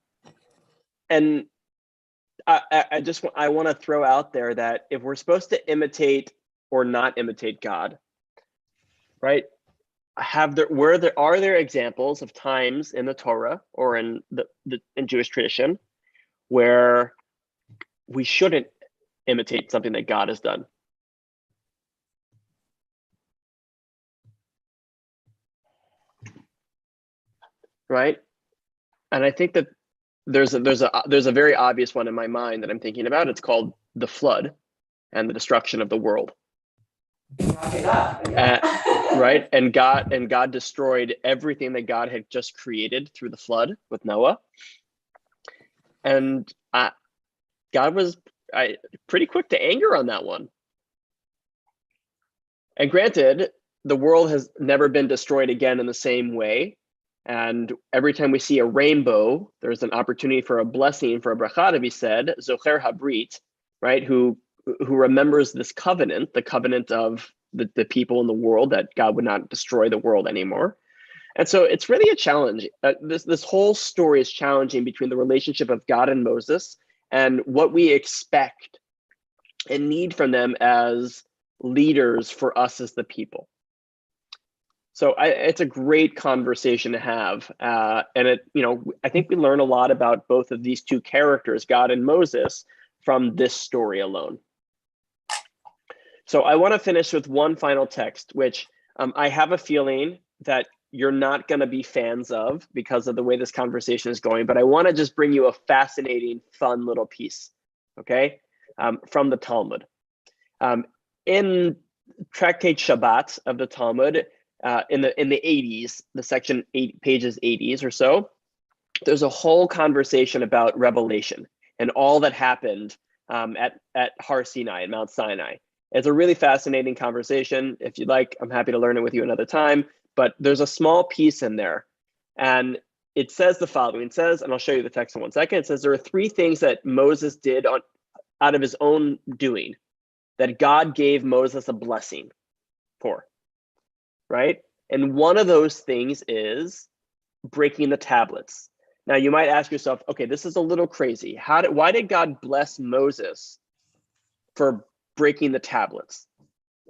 S1: I want to throw out there that if we're supposed to imitate or not imitate God, right? Are there examples of times in the Torah or in in Jewish tradition where we shouldn't imitate something that God has done? Right? And I think that there's a very obvious one in my mind that I'm thinking about. It's called the flood and the destruction of the world. Right? And God destroyed everything that God had just created through the flood with Noah. And God was pretty quick to anger on that one. And granted, the world has never been destroyed again in the same way. And every time we see a rainbow, there's an opportunity for a blessing, for a bracha to be said, Zocher Habrit, right? Who remembers this covenant, the covenant of the people in the world, that God would not destroy the world anymore. And so it's really a challenge. This whole story is challenging between the relationship of God and Moses and what we expect and need from them as leaders for us as the people. So it's a great conversation to have. And I think we learn a lot about both of these two characters, God and Moses, from this story alone. So I want to finish with one final text, which I have a feeling that you're not going to be fans of because of the way this conversation is going, but I want to just bring you a fascinating, fun little piece, okay, from the Talmud. In Tractate Shabbat of the Talmud, in the 80s, the section 8 pages 80s or so, there's a whole conversation about Revelation and all that happened at Har Sinai, at Mount Sinai. It's a really fascinating conversation. If you'd like, I'm happy to learn it with you another time, but there's a small piece in there. And it says the following. It says, and I'll show you the text in 1 second. It says there are 3 things that Moses did out of his own doing that God gave Moses a blessing for. Right? And one of those things is breaking the tablets. Now you might ask yourself, okay, this is a little crazy. Why did God bless Moses for breaking the tablets?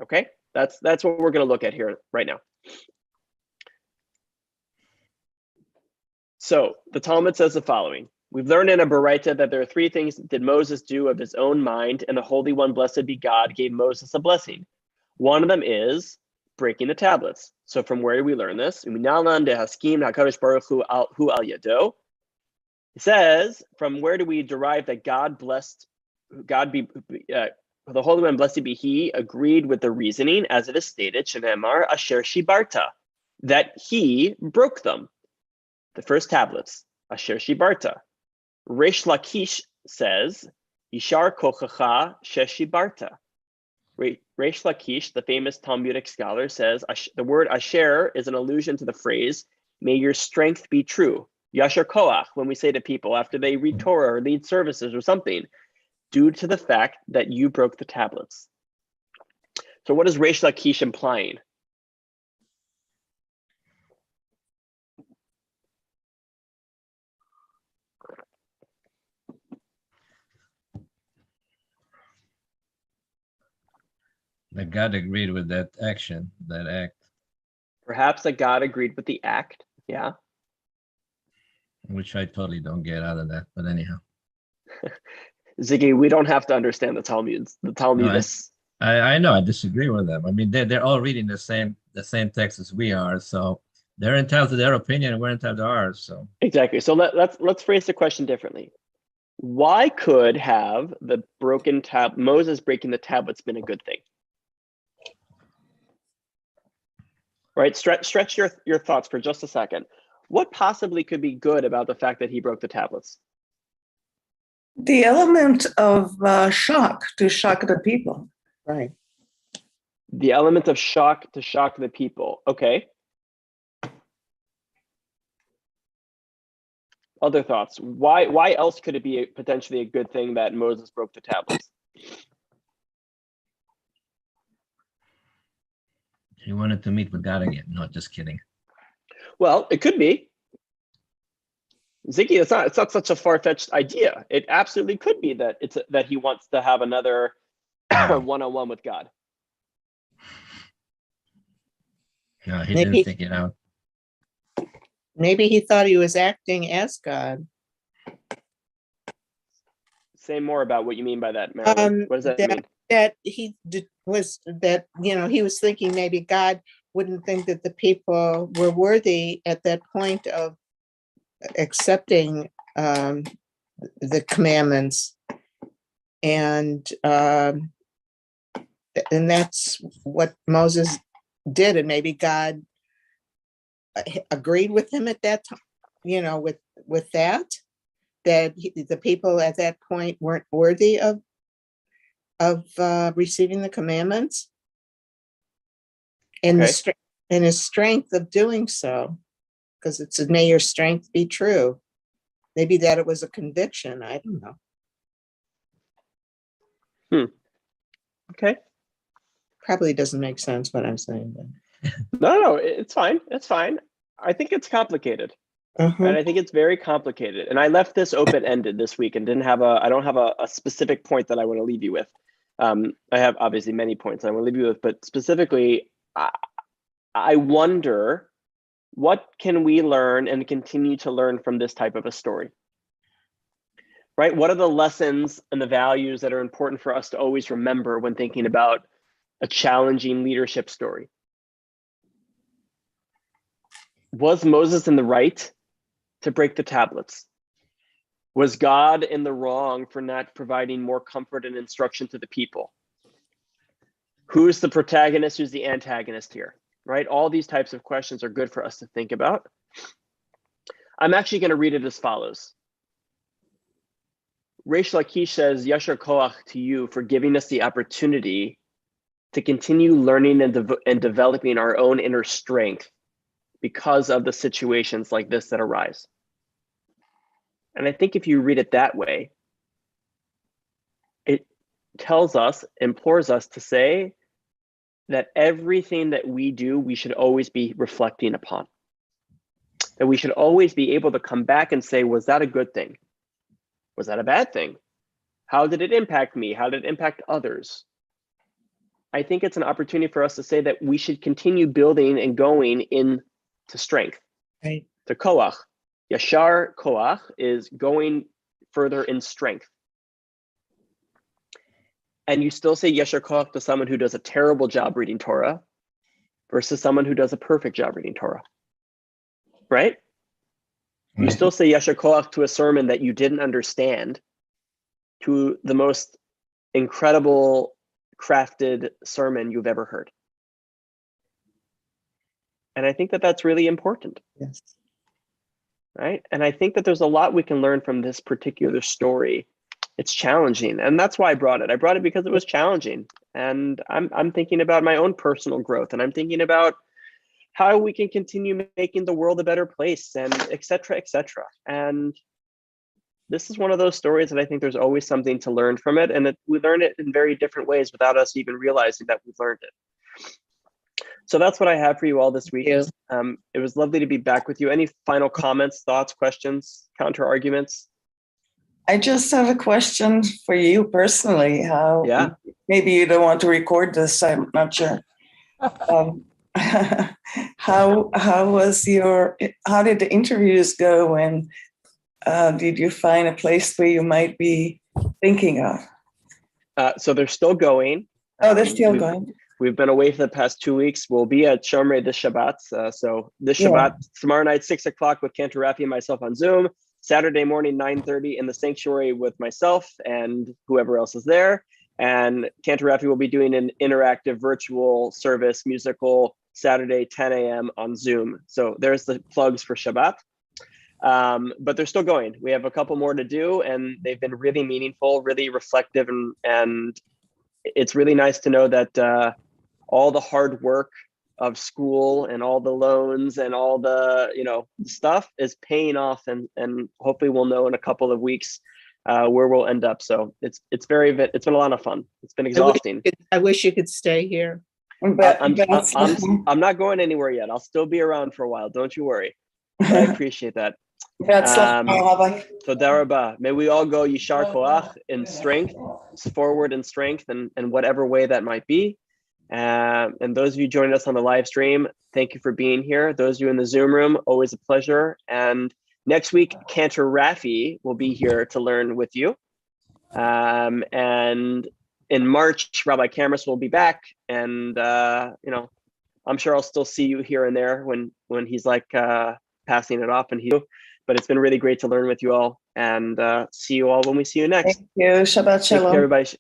S1: Okay, that's what we're going to look at here right now. So the Talmud says the following. We've learned in a Baraita that there are three things did Moses do of his own mind, and the Holy One, blessed be God, gave Moses a blessing. One of them is breaking the tablets. So from where do we learn this? It says, from where do we derive that God blessed, the Holy One, blessed be He, agreed with the reasoning, as it is stated, Shenemar Asher Shibarta, that He broke them. The first tablets, Asher Shibarta. Reish Lakish says, Yishar Kochacha Sheshibarta. Reish Lakish, the famous Talmudic scholar, says the word Asher is an allusion to the phrase, may your strength be true. Yashar Koach, when we say to people after they read Torah or lead services or something, due to the fact that you broke the tablets. So what is Reish Lakish implying?
S2: That God agreed with that action, that act.
S1: Perhaps that God agreed with the act, yeah.
S2: Which I totally don't get out of that, but anyhow.
S1: Ziggy, we don't have to understand the Talmudists.
S2: I know, I disagree with them. I mean, they're all reading the same text as we are, so they're entitled to their opinion and we're entitled to ours. So
S1: exactly. So let's phrase the question differently. Why could have the Moses breaking the tablets been a good thing? Right, stretch your thoughts for just a second. What possibly could be good about the fact that he broke the tablets?
S5: The element of shock, to shock the people.
S4: Right.
S1: The element of shock to shock the people. Okay. Other thoughts? Why else could it be potentially a good thing that Moses broke the tablets?
S2: he wanted to meet with God again. No, just kidding.
S1: Well, it could be. Ziggy, it's not such a far-fetched idea. It absolutely could be that that he wants to have another one-on-one with God.
S2: No, he didn't think it out.
S4: Maybe he thought he was acting as God.
S1: Say more about what you mean by that, Marilyn. What does that mean?
S4: That he was thinking maybe God wouldn't think that the people were worthy at that point of accepting the commandments, and that's what Moses did, and maybe God agreed with him at that time, with that the people at that point weren't worthy of receiving the commandments, and
S1: Okay.
S4: his strength of doing so, because it said, may your strength be true. Maybe that it was a conviction. I don't know.
S1: Okay.
S4: Probably doesn't make sense what I'm saying. But.
S1: No, it's fine. It's fine. I think it's complicated. And I think it's very complicated. And I left this open-ended this week and I don't have a specific point that I want to leave you with. I have obviously many points I want to leave you with, but specifically, I wonder, what can we learn and continue to learn from this type of a story? Right? What are the lessons and the values that are important for us to always remember when thinking about a challenging leadership story? Was Moses in the right to break the tablets? Was God in the wrong for not providing more comfort and instruction to the people? Who's the protagonist? Who's the antagonist here? Right? All these types of questions are good for us to think about. I'm actually going to read it as follows. Reish Lakish says, Yashar Koach to you for giving us the opportunity to continue learning and developing our own inner strength because of the situations like this that arise. And I think if you read it that way, it tells us, implores us to say that everything that we do, we should always be reflecting upon. That we should always be able to come back and say, was that a good thing? Was that a bad thing? How did it impact me? How did it impact others? I think it's an opportunity for us to say that we should continue building and going into strength,
S4: Right.
S1: to koach. Yashar koach is going further in strength. And you still say yashar koach to someone who does a terrible job reading Torah versus someone who does a perfect job reading Torah, right? You
S2: Right.
S1: still say yashar koach to a sermon that you didn't understand, to the most incredible crafted sermon you've ever heard. And I think that that's really important,
S4: Yes.
S1: right? And I think that there's a lot we can learn from this particular story. It's challenging, and that's why I brought it. I brought it because it was challenging, and I'm thinking about my own personal growth, and I'm thinking about how we can continue making the world a better place, and et cetera, et cetera. And this is one of those stories that I think there's always something to learn from it, and we learn it in very different ways without us even realizing that we've learned it. So that's what I have for you all this week.
S4: you.
S1: It was lovely to be back with you. Any final comments, thoughts, questions, counter arguments?
S5: I just have a question for you personally. How?
S1: Yeah.
S5: Maybe you don't want to record this. I'm not sure. How was how did the interviews go, and did you find a place where you might be thinking of?
S1: So they're still going.
S5: Oh, they're still going.
S1: We've been away for the past 2 weeks. We'll be at Shomrei this Shabbat. So this
S5: Yeah.
S1: Shabbat, tomorrow night, 6 o'clock with Cantor Rafi and myself on Zoom. Saturday morning, 9:30 in the sanctuary with myself and whoever else is there. And Cantor Rafi will be doing an interactive virtual service, musical, Saturday, 10 a.m. on Zoom. So there's the plugs for Shabbat. But they're still going. We have a couple more to do, and they've been really meaningful, really reflective, and it's really nice to know that all the hard work of school and all the loans and all the stuff is paying off, and hopefully we'll know in a couple of weeks where we'll end up. So it's been a lot of fun. It's been exhausting.
S4: I wish you could stay here.
S5: But
S1: I'm not going anywhere yet. I'll still be around for a while. Don't you worry. But I appreciate that. So Darabah, may we all go Yishar Koach in strength, forward in strength, and whatever way that might be. And those of you joining us on the live stream, thank you for being here. Those of you in the Zoom room, always a pleasure. And next week, Cantor Rafi will be here to learn with you. And in March, Rabbi Cameras will be back. And, I'm sure I'll still see you here and there when he's like passing it off. But it's been really great to learn with you all, and see you all when we see you next.
S5: Thank you. Shabbat
S1: Thank you,
S5: shalom.
S1: everybody.